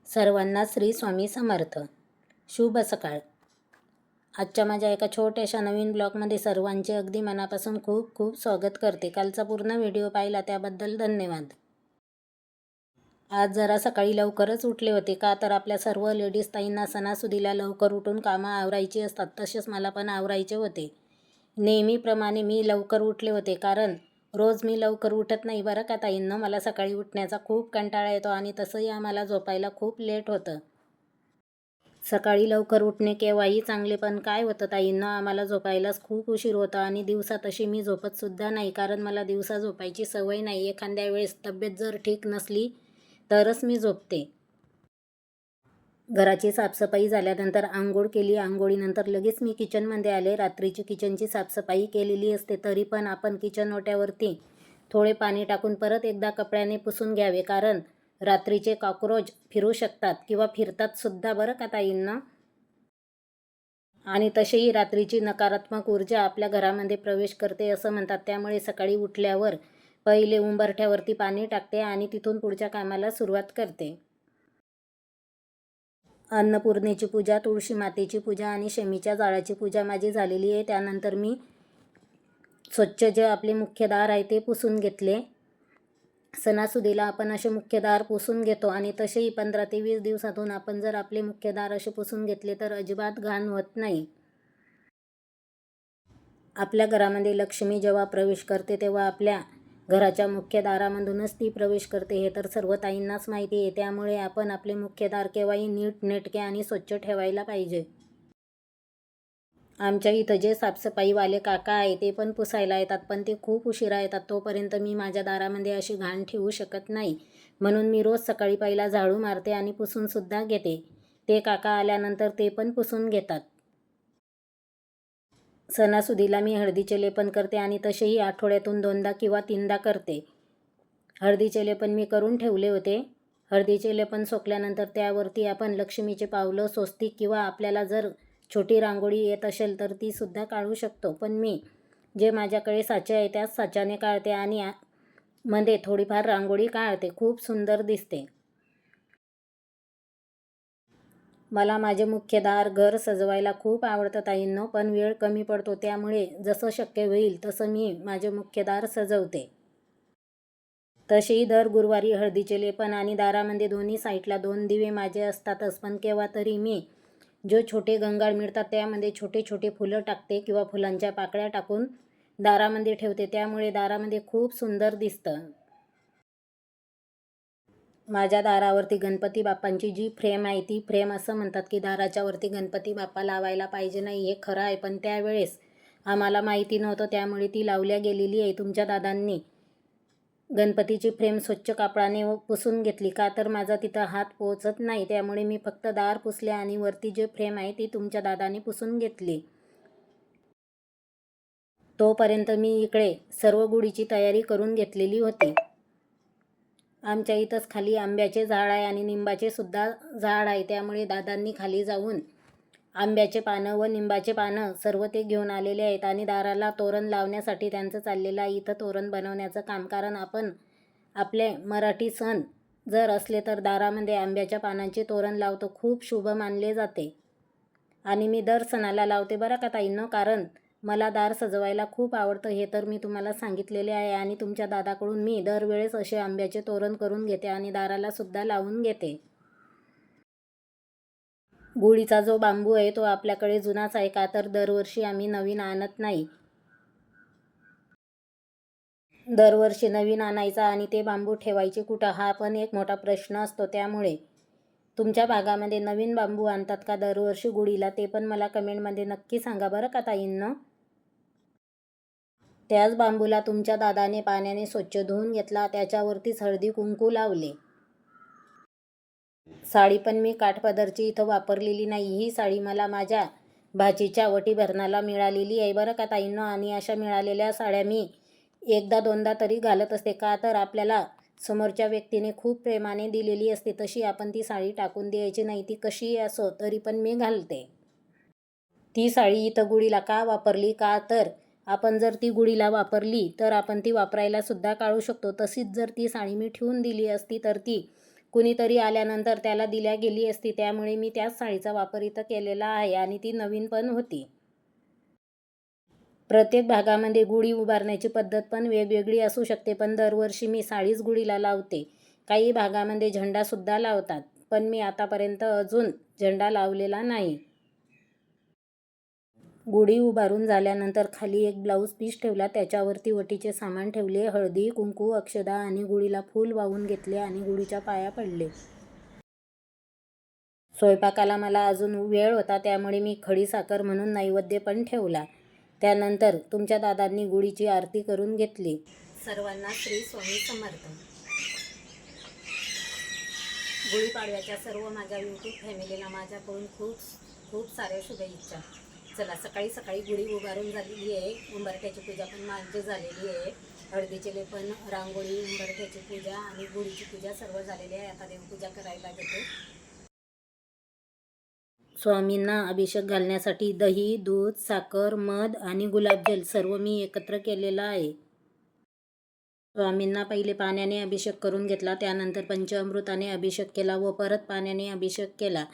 सर्वांना श्री स्वामी समर्थ. शुभ सकाळ. आजच्या माझ्या एका छोट्याशा नवीन ब्लॉगमध्ये सर्वांचे अगदी मनापासून खूप खूप स्वागत करते. कालचा पूर्ण व्हिडिओ पाहिला त्याबद्दल धन्यवाद. आज जरा सकाळी लवकरच उठले होते, का तर आपल्या सर्व लेडीज ताईंना सणासुदीला लवकर उठून कामं आवरायची असतात. तसेच मला पण आवरायचे होते. नेहमीप्रमाणे मी लवकर उठले होते, कारण रोज मी लवकर उठत नाही बरं का ताईंनो. मला सकाळी उठण्याचा खूप कंटाळा येतो आणि तसंही आम्हाला झोपायला खूप लेट होतं. सकाळी लवकर उठणे केव्हाही चांगले, पण काय होतं ताईंनो, आम्हाला झोपायलाच खूप उशीर होता आणि दिवसा तशी मी झोपतसुद्धा नाही, कारण मला दिवसा झोपायची सवय नाही. एखाद्या वेळेस तब्येत जर ठीक नसली तरच मी झोपते. घराची साफसफाई झाल्यानंतर आंघोळ केली. आंघोळीनंतर लगेच मी किचनमध्ये आले. रात्रीची किचनची साफसफाई केलेली असते, तरी पण आपण किचन ओट्यावरती थोडे पाणी टाकून परत एकदा कपड्याने पुसून घ्यावे, कारण रात्रीचे कॉकरोच फिरू शकतात किंवा फिरतात सुद्धा बरं का ताईंना. आणि तशीही रात्रीची नकारात्मक ऊर्जा आपल्या घरामध्ये प्रवेश करते असं म्हणतात. त्यामुळे सकाळी उठल्यावर पहिले उंबरठ्यावरती पाणी टाकते आणि तिथून पुढच्या कामाला सुरुवात करते. अन्नपूर्णेची पूजा, तुळशी मातेची पूजा आणि शमीच्या जाळाची पूजा माझी झालेली आहे. त्यानंतर मी स्वच्छ जे आपले मुख्य दार आहे ते पुसून घेतले. सणासुदीला आपण असे मुख्य दार पुसून घेतो आणि तसेही 15 ते 20 दिवसातून आपण जर आपले मुख्य दार असे पुसून घेतले तर अजिबात घाण होत नाही. आपल्या घरामध्ये लक्ष्मी जेव्हा प्रवेश करते तेव्हा आपल्या घराच्या मुख्य दारामधूनच ती प्रवेश करते, हे तर सर्व ताईंनाच माहिती आहे. त्यामुळे आपण आपले मुख्य दार केव्हाही नीटनेटके आणि स्वच्छ ठेवायला पाहिजे. आमच्या इथं जे साफसफाईवाले काका आहे ते पण पुसायला येतात, पण ते खूप उशिरा येतात. तोपर्यंत मी माझ्या दारामध्ये अशी घाण ठेवू शकत नाही, म्हणून मी रोज सकाळी पहिला झाडू मारते आणि पुसूनसुद्धा घेते. ते काका आल्यानंतर ते पण पुसून घेतात. सणासुदीला मी हळदीचे लेपन करते आणि तसेही आठवड्यातून 2दा किंवा 3दा करते. हळदीचे लेपन मी करून ठेवले होते. हळदीचे लेपन सोकल्यानंतर त्यावरती आपण लक्ष्मीचे पावलं, स्वस्तिक किंवा आपल्याला जर छोटी रांगोळी येत असेल तर ती सुद्धा काढू शकतो. पण मी जे माझ्याकडे साचे आहे त्याच साच्याने काढते आणि मध्ये थोडीफार रांगोळी काढते. खूप सुंदर दिसते. मला माझे मुख्य दार, घर सजवायला खूप आवडतं ताईंनो, पण वेळ कमी पडतो. त्यामुळे जसं शक्य होईल तसं मी माझे मुख्य दार सजवते. तसेही दर गुरुवारी हळदीचे लेपन आणि दारामध्ये दोन्ही साईडला 2 दिवे माझे असतातच. पण केव्हा तरी मी जो छोटे गंगाळ मिळतात त्यामध्ये छोटे छोटे फुलं टाकते किंवा फुलांच्या पाकळ्या टाकून दारामध्ये ठेवते. त्यामुळे दारामध्ये खूप सुंदर दिसतं. माझ्या दारावरती गणपती बाप्पांची जी फ्रेम आहे ती फ्रेम, असं म्हणतात की दाराच्या वरती गणपती बाप्पा लावायला पाहिजे नाही, हे खरं आहे. पण त्यावेळेस आम्हाला माहिती नव्हतं, त्यामुळे ती लावल्या गेलेली आहे. तुमच्या दादांनी गणपतीची फ्रेम स्वच्छ कापडाने पुसून घेतली, का तर माझा तिथं हात पोहोचत नाही. त्यामुळे मी फक्त दार पुसले आणि वरती जे फ्रेम आहे ती तुमच्या दादाने पुसून घेतली. तोपर्यंत मी इकडे सर्व गुढीची तयारी करून घेतलेली होती. आमच्या इथंच खाली आंब्याचे झाड आहे आणि निंबाचे सुद्धा झाड आहे. त्यामुळे दादांनी खाली जाऊन आंब्याचे पानं व निंबाचे पानं सर्व ते घेऊन आलेले आहेत आणि दाराला तोरण लावण्यासाठी त्यांचं चाललेलं आहे इथं तोरण बनवण्याचं काम. कारण आपण आपले मराठी सण जर असले तर दारामध्ये आंब्याच्या पानांचे तोरण लावतो. खूप शुभ मानले जाते आणि मी दर सणाला लावते बरं का ताईंनो, कारण मला दार सजवायला खूप आवडतं, हे तर मी तुम्हाला सांगितलेले आहे. आणि तुमच्या दादाकडून मी दरवेळेस असे आंब्याचे तोरण करून घेते आणि दाराला सुद्धा लावून घेते. गुढीचा जो बांबू आहे तो आपल्याकडे जुनाच आहे, का तर दरवर्षी आम्ही नवीन आणत नाही. दरवर्षी नवीन आणायचा आणि ते बांबू ठेवायचे कुठं, हा पण एक मोठा प्रश्न असतो. त्यामुळे तुमच्या भागामध्ये नवीन बांबू आणतात का दरवर्षी गुढीला, ते पण मला कमेंटमध्ये नक्की सांगा बरं का ताईंनो. त्याच बांबूला तुमच्या दादाने पाण्याने स्वच्छ धुवून घेतला, त्याच्यावरतीच हळदी कुंकू लावले. साडी पण मी काठपदरची इथं वापरलेली नाही. ही साडी मला माझ्या भाचीच्या वटीभरणाला मिळालेली आहे बरं का ताईंनो. आणि अशा मिळालेल्या साड्या मी 1दा-2दा तरी घालत असते, का तर आपल्याला समोरच्या व्यक्तीने खूप प्रेमाने दिलेली असते, तशी आपण ती साडी टाकून द्यायची नाही. ती कशीही असो तरी पण मी घालते. ती साडी इथं गुढीला का वापरली, का तर आपण जर ती गुढीला वापरली तर आपण ती वापरायला सुद्धा काढू शकतो. तशीच जर ती साडी मी ठेवून दिली असती तर ती कुणीतरी आल्यानंतर त्याला दिल्या गेली असती, त्यामुळे मी त्याच साडीचा वापर इथं केलेला आहे आणि ती नवीन पण होती. प्रत्येक भागामध्ये गुढी उभारण्याची पद्धत पण वेगवेगळी असू शकते, पण दरवर्षी मी साडीच गुढीला लावते. काही भागामध्ये झेंडासुद्धा लावतात, पण मी आतापर्यंत अजून झेंडा लावलेला नाही. गुढी उभारून झाल्यानंतर खाली एक ब्लाऊज पीस ठेवला, त्याच्यावरती वटीचे सामान ठेवले, हळदी, कुंकू, अक्षदा आणि गुढीला फूल वाहून घेतले आणि गुढीच्या पाया पडले. स्वयंपाकाला मला अजून वेळ होता, त्यामुळे मी खडीसाखर म्हणून नैवेद्य पण ठेवला. त्यानंतर तुमच्या दादांनी गुढीची आरती करून घेतली. सर्वांना श्री स्वामी समर्थ. गुढीपाडव्याच्या सर्व माझ्या यूट्यूब फॅमिलीला माझ्याकडून खूप खूप साऱ्या शुभेच्छा. चला, सकाळी सकाळी गुढी उभारून झालेली आहे. उंबरठ्याची पूजा पण माझी झालेली आहे. हळदीचे लेपन, रांगोळी, उंबरठ्याची पूजा आणि गुढीची पूजा सर्व झालेली आहे. आता देवपूजा करायला घेते. स्वामींना अभिषेक घालण्यासाठी दही, दूध, साखर, मध आणि गुलाबजल सर्व मी एकत्र केलेलं आहे. स्वामींना पहिले पाण्याने अभिषेक करून घेतला, त्यानंतर पंचामृताने अभिषेक केला व परत पाण्याने अभिषेक केला.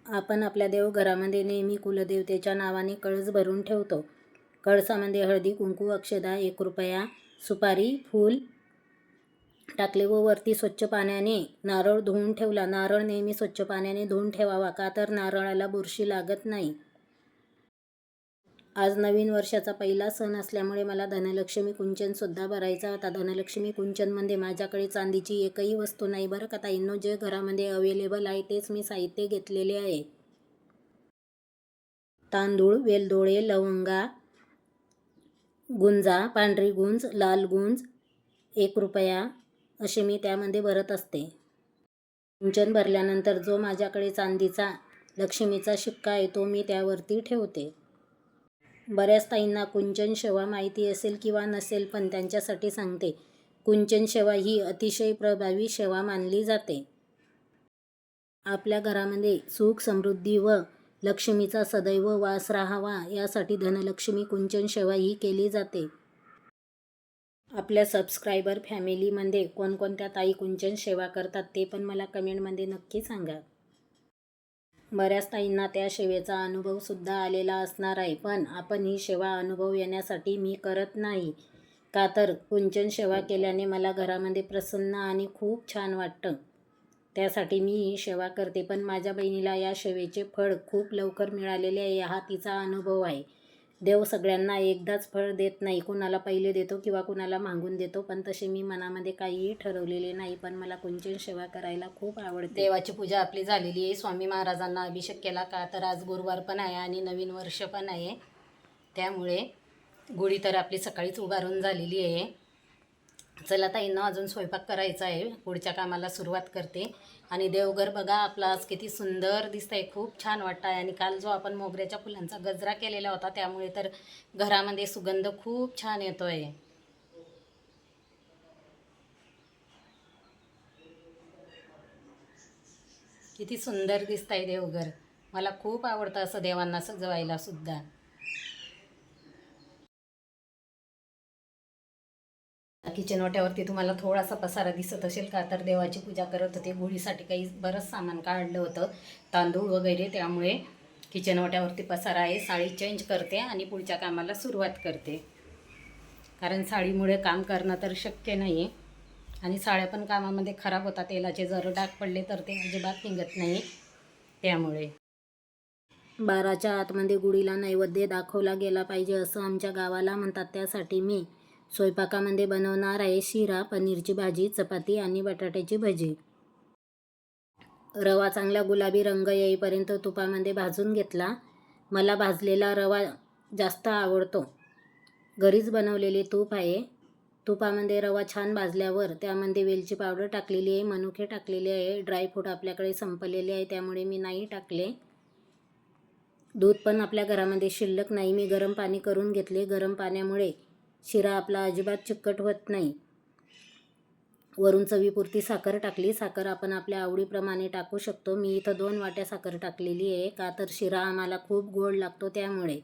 आपण आपल्या देवघरामध्ये नेहमी कुलदेवतेच्या नावाने कळस भरून ठेवतो. कळसामध्ये हळदी, कुंकू, अक्षदा, 1 रुपया, सुपारी, फूल टाकले व वरती स्वच्छ पाण्याने नारळ धुवून ठेवला. नारळ नेहमी स्वच्छ पाण्याने धुवून ठेवावा, का तर नारळाला बुरशी लागत नाही. आज नवीन वर्षाचा पहिला सण असल्यामुळे मला धनलक्ष्मी कुंचनसुद्धा भरायचा होता. धनलक्ष्मी कुंचनमध्ये माझ्याकडे चांदीची एकही वस्तू नाही बरं का ताईंनो. जे घरामध्ये अवेलेबल आहे तेच मी साहित्य घेतलेले आहे. तांदूळ, वेलदोळे, लवंगा, गुंजा, पांढरी गुंज, लाल गुंज, 1 रुपया असे मी त्यामध्ये भरत असते. कुंचन भरल्यानंतर जो माझ्याकडे चांदीचा लक्ष्मीचा शिक्का आहे तो मी त्यावरती ठेवते. बऱ्याच ताईंना कुंचन शेवा माहिती असेल किंवा नसेल, पण त्यांच्यासाठी सांगते. कुंचन शेवा ही अतिशय प्रभावी शेवा मानली जाते. आपल्या घरामध्ये सुख, समृद्धी व लक्ष्मीचा सदैव वास राहावा यासाठी धनलक्ष्मी कुंचन शेवा ही केली जाते. आपल्या सबस्क्रायबर फॅमिलीमध्ये कोणकोणत्या ताई कुंचन सेवा करतात ते पण मला कमेंटमध्ये नक्की सांगा. बऱ्याच ताईंना त्या सेवेचा अनुभवसुद्धा आलेला असणार आहे, पण आपण ही सेवा अनुभव येण्यासाठी मी करत नाही. का तर कुंचन सेवा केल्याने मला घरामध्ये प्रसन्न आणि खूप छान वाटतं. त्यासाठी मी ही सेवा करते. पण माझ्या बहिणीला या सेवेचे फळ खूप लवकर मिळालेले आहे, हा तिचा अनुभव आहे. देव सगळ्यांना एकदाच फळ देत नाही, कुणाला पहिले देतो किंवा कुणाला मागून देतो. पण तसे मी मनामध्ये काहीही ठरवलेले नाही, पण मला कुंचन सेवा करायला खूप आवडते. देवाची पूजा आपली झालेली आहे. स्वामी महाराजांना अभिषेक केला, का तर आज गुरुवार पण आहे आणि नवीन वर्ष पण आहे, त्यामुळे गुढी तर आपली सकाळीच उभारून झालेली आहे. चला ताईंना अजून स्वयंपाक करायचा आहे, पुढच्या कामाला सुरुवात करते. आणि देवघर बघा आपला आज किती सुंदर दिसतंय, खूप छान वाटतं आहे. आणि काल जो आपण मोगऱ्याच्या फुलांचा गजरा केलेला होता त्यामुळे तर घरामध्ये सुगंध खूप छान येतोय. किती सुंदर दिसतंय देवघर. मला खूप आवडतं असं देवांना सजवायला सुद्धा. किचन वाट्यावरती तुम्हाला थोडासा पसारा दिसत असेल, का तर देवाची पूजा करत होते. गुढीसाठी काही बरंच सामान काढलं होतं, तांदूळ वगैरे, त्यामुळे किचन वाट्यावरती पसारा आहे. साडी चेंज करते आणि पुढच्या कामाला सुरुवात करते, कारण साडीमुळे काम करणं तर शक्य नाही आणि साड्या पण कामामध्ये खराब होतात. तेलाचे जर डाग पडले तर ते अजिबात निघत नाही. त्यामुळे 12च्या आतमध्ये गुढीला नैवेद्य दाखवला गेला पाहिजे असं आमच्या गावाला म्हणतात. त्यासाठी मी स्वयंपाकामध्ये बनवणार आहे शिरा, पनीरची भाजी, चपाती आणि बटाट्याची भजी. रवा चांगला गुलाबी रंग येईपर्यंत तुपामध्ये भाजून घेतला. मला भाजलेला रवा जास्त आवडतो. घरीच बनवलेले तूप आहे. तुपामध्ये रवा छान भाजल्यावर त्यामध्ये वेलची पावडर टाकलेली आहे, मनुके टाकलेले आहे. ड्रायफ्रूट आपल्याकडे संपलेले आहे त्यामुळे मी नाही टाकले. दूध पण आपल्या घरामध्ये शिल्लक नाही. मी गरम पाणी करून घेतले. गरम पाण्यामुळे शिरा आपला अजिबात चिकट होत नाही. वरून चवीपुरती साखर टाकली. साखर आपण आपल्या आवडीप्रमाणे टाकू शकतो. मी इथं 2 वाट्या साखर टाकलेली आहे, का तर शिरा आम्हाला खूप गोड लागतो त्यामुळे.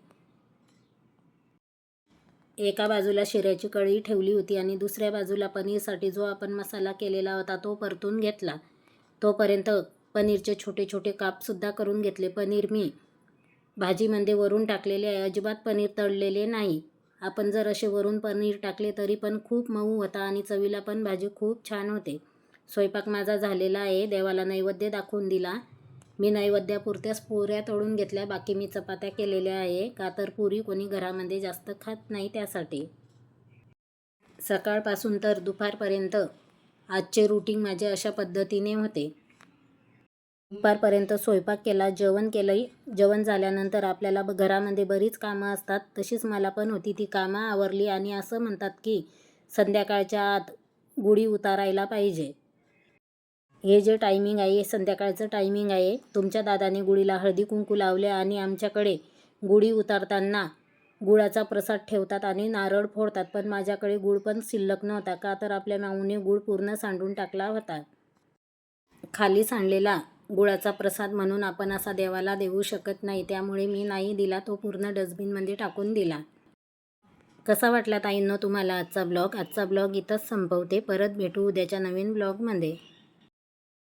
एका बाजूला शिऱ्याची कढई ठेवली होती आणि दुसऱ्या बाजूला पनीरसाठी जो आपण मसाला केलेला होता तो परतून घेतला. तोपर्यंत पनीरचे छोटे छोटे कापसुद्धा करून घेतले. पनीर मी भाजीमध्ये वरून टाकलेले आहे, अजिबात पनीर तळलेले नाही. आपण जर असे वरून पनीर टाकले तरी पण खूप मऊ होता आणि चवीला पण भाजी खूप छान होते. स्वयंपाक माझा झालेला आहे. देवाला नैवेद्य दाखवून दिला. मी नैवेद्यापुरत्याच पुऱ्या तळून घेतल्या, बाकी मी चपात्या केलेल्या आहे. का तर पुरी कोणी घरामध्ये जास्त खात नाही त्यासाठी. सकाळपासून तर दुपारपर्यंत आजचे रुटीन माझे अशा पद्धतीने होते. दुपारपर्यंत स्वयंपाक केला, जेवण केलं. जेवण झाल्यानंतर आपल्याला घरामध्ये बरीच कामं असतात, तशीच मला पण होती. ती कामं आवरली आणि असं म्हणतात की संध्याकाळच्या आत गुढी उतारायला पाहिजे. हे जे टायमिंग आहे संध्याकाळचं टायमिंग आहे. तुमच्या दादाने गुढीला हळदी कुंकू लावले आणि आमच्याकडे गुढी उतारताना गुळाचा प्रसाद ठेवतात आणि नारळ फोडतात. पण माझ्याकडे गुळ पण शिल्लक नव्हता, का तर आपल्या माऊने गुळ पूर्ण सांडून टाकला होता. खाली सांडलेला गुळाचा प्रसाद म्हणून आपण असा देवाला देऊ शकत नाही, त्यामुळे मी नाही दिला, तो पूर्ण डस्टबिनमध्ये टाकून दिला. कसा वाटला ताईंनो तुम्हाला आजचा ब्लॉग? आजचा ब्लॉग इथंच संपवते. परत भेटू उद्याच्या नवीन ब्लॉगमध्ये.